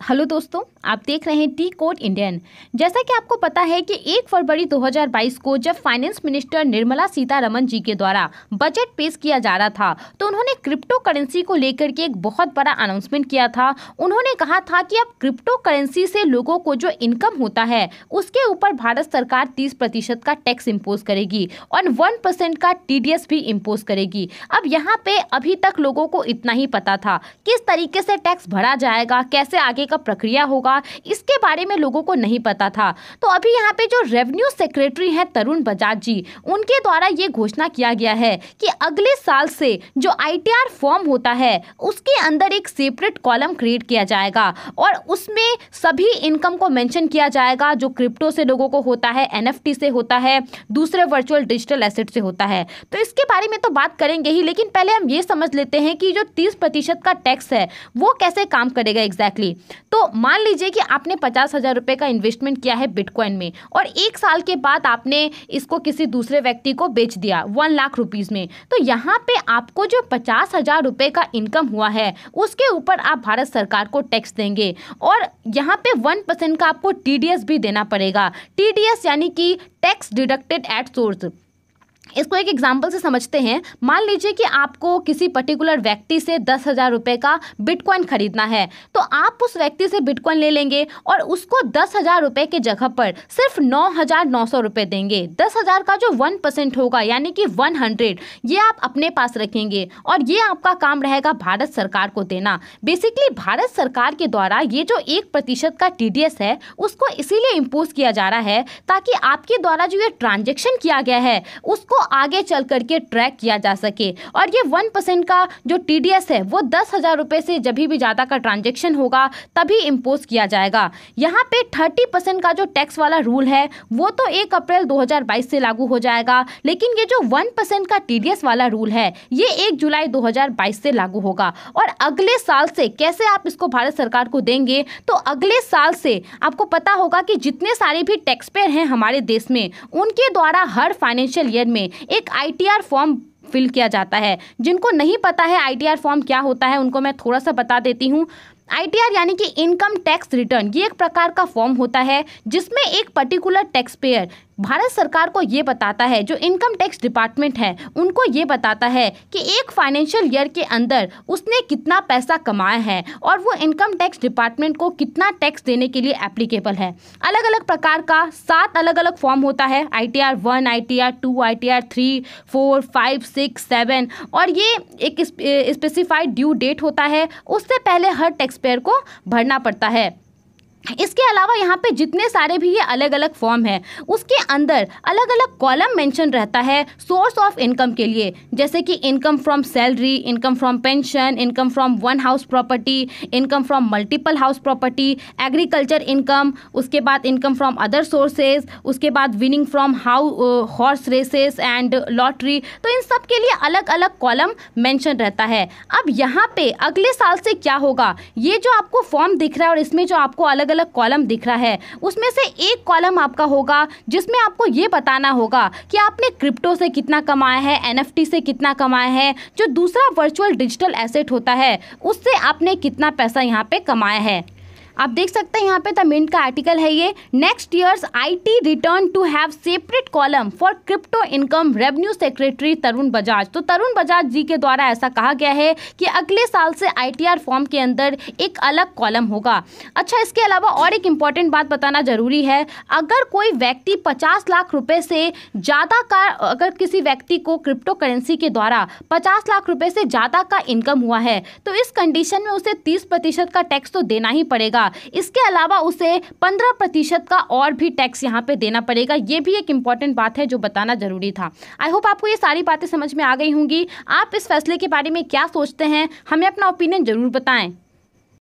Hello दोस्तों, आप देख रहे हैं टी कोड इंडियन। जैसा कि आपको पता है कि 1 फरवरी 2022 को जब फाइनेंस मिनिस्टर निर्मला सीतारमण जी के द्वारा बजट पेश किया जा रहा था तो उन्होंने क्रिप्टो करेंसी को लेकर के एक बहुत बड़ा अनाउंसमेंट किया था। उन्होंने कहा था कि अब क्रिप्टो करेंसी से लोगों को जो इनकम होता है उसके ऊपर भारत सरकार 30% का टैक्स इम्पोज करेगी और 1% का TDS भी इम्पोज करेगी। अब यहाँ पे अभी तक लोगों को इतना ही पता था किस तरीके से टैक्स भरा जाएगा, कैसे आगे का प्रक्रिया होगा, इसके बारे में लोगों को नहीं पता था। तो अभी यहाँ पे जो रेवेन्यू सेक्रेटरी हैं तरुण बजाज जी, उनके द्वारा ये घोषणा किया गया है कि अगले साल से जो ITR फॉर्म होता है उसके अंदर एक सेपरेट कॉलम क्रिएट किया जाएगा और उसमें सभी इनकम को मेंशन किया जाएगा जो क्रिप्टो से लोगों को होता है, NFT से होता है, दूसरे वर्चुअल डिजिटल एसेट से होता है। तो इसके बारे में तो बात करेंगे ही, लेकिन पहले हम ये समझ लेते हैं कि जो 30% का टैक्स है वो कैसे काम करेगा एग्जैक्टली। तो मान लीजिए कि आपने 50,000 रुपए का इन्वेस्टमेंट किया है बिटकॉइन में और 1 साल के बाद आपने इसको किसी दूसरे व्यक्ति को बेच दिया 1 लाख रुपीस में। तो यहाँ पे आपको जो 50,000 रुपए का इनकम हुआ है उसके ऊपर आप भारत सरकार को टैक्स देंगे और यहाँ पे 1% का आपको TDS भी देना पड़ेगा। TDS यानी कि टैक्स डिडक्टेड एट सोर्स। इसको एक एग्जाम्पल से समझते हैं। मान लीजिए कि आपको किसी पर्टिकुलर व्यक्ति से 10,000 रुपये का बिटकॉइन खरीदना है, तो आप उस व्यक्ति से बिटकॉइन ले लेंगे और उसको 10,000 रुपये के जगह पर सिर्फ 9,900 रुपये देंगे। 10,000 का जो 1% होगा यानी कि 100, ये आप अपने पास रखेंगे और ये आपका काम रहेगा भारत सरकार को देना। बेसिकली भारत सरकार के द्वारा ये जो 1% का TDS है उसको इसीलिए इम्पोज किया जा रहा है ताकि आपके द्वारा जो ये ट्रांजेक्शन किया गया है उसको आगे चल करके ट्रैक किया जा सके। और ये 1% का जो TDS है वो 10,000 रुपये से जब भी ज़्यादा का ट्रांजेक्शन होगा तभी इम्पोज किया जाएगा। यहाँ पे 30% का जो टैक्स वाला रूल है वो तो 1 अप्रैल 2022 से लागू हो जाएगा, लेकिन ये जो 1% का TDS वाला रूल है ये 1 जुलाई 2022 से लागू होगा। और अगले साल से कैसे आप इसको भारत सरकार को देंगे, तो अगले साल से आपको पता होगा कि जितने सारे भी टैक्स पेयर हैं हमारे देश में उनके द्वारा हर फाइनेंशियल ईयर में एक ITR फॉर्म फिल किया जाता है। जिनको नहीं पता है ITR फॉर्म क्या होता है उनको मैं थोड़ा सा बता देती हूँ। ITR यानी कि इनकम टैक्स रिटर्न, ये एक प्रकार का फॉर्म होता है जिसमें एक पर्टिकुलर टैक्स पेयर भारत सरकार को ये बताता है, जो इनकम टैक्स डिपार्टमेंट है उनको ये बताता है कि एक फाइनेंशियल ईयर के अंदर उसने कितना पैसा कमाया है और वो इनकम टैक्स डिपार्टमेंट को कितना टैक्स देने के लिए एप्लीकेबल है। अलग अलग प्रकार का 7 अलग अलग फॉर्म होता है, ITR 1, ITR 2, ITR 3, 4, 5, 6, 7 और ये एक स्पेसिफाइड ड्यू डेट होता है, उससे पहले हर टैक्स पेयर को भरना पड़ता है। इसके अलावा यहाँ पे जितने सारे भी ये अलग अलग फॉर्म है उसके अंदर अलग अलग कॉलम मेंशन रहता है सोर्स ऑफ इनकम के लिए, जैसे कि income from salary, income from pension, income from 1 house property, income from multiple house property, agriculture income, उसके बाद इनकम फ्रॉम अदर सोर्सेज, उसके बाद winning from horse races and lottery. तो इन सब के लिए अलग अलग कॉलम मेंशन रहता है। अब यहाँ पे अगले साल से क्या होगा, ये जो आपको फॉर्म दिख रहा है और इसमें जो आपको अलग अलग कॉलम दिख रहा है उसमें से एक कॉलम आपका होगा जिसमें आपको ये बताना होगा कि आपने क्रिप्टो से कितना कमाया है, NFT से कितना कमाया है, जो दूसरा वर्चुअल डिजिटल एसेट होता है उससे आपने कितना पैसा यहाँ पे कमाया है। आप देख सकते हैं यहाँ पे द मिंट का आर्टिकल है ये, next years IT return to have separate column for crypto income, revenue secretary Tarun Bajaj. तो तरुण बजाज जी के द्वारा ऐसा कहा गया है कि अगले साल से ITR फॉर्म के अंदर एक अलग कॉलम होगा। अच्छा, इसके अलावा और एक इम्पॉर्टेंट बात बताना जरूरी है, अगर कोई व्यक्ति 50 लाख रुपए से ज़्यादा का, अगर किसी व्यक्ति को क्रिप्टो करेंसी के द्वारा 50 लाख रुपए से ज़्यादा का इनकम हुआ है तो इस कंडीशन में उसे 30% का टैक्स तो देना ही पड़ेगा। इसके अलावा उसे 15% का और भी टैक्स यहाँ पे देना पड़ेगा। ये भी एक इंपॉर्टेंट बात है जो बताना जरूरी था। आई होप आपको ये सारी बातें समझ में आ गई होंगी। आप इस फैसले के बारे में क्या सोचते हैं, हमें अपना ओपिनियन जरूर बताएं।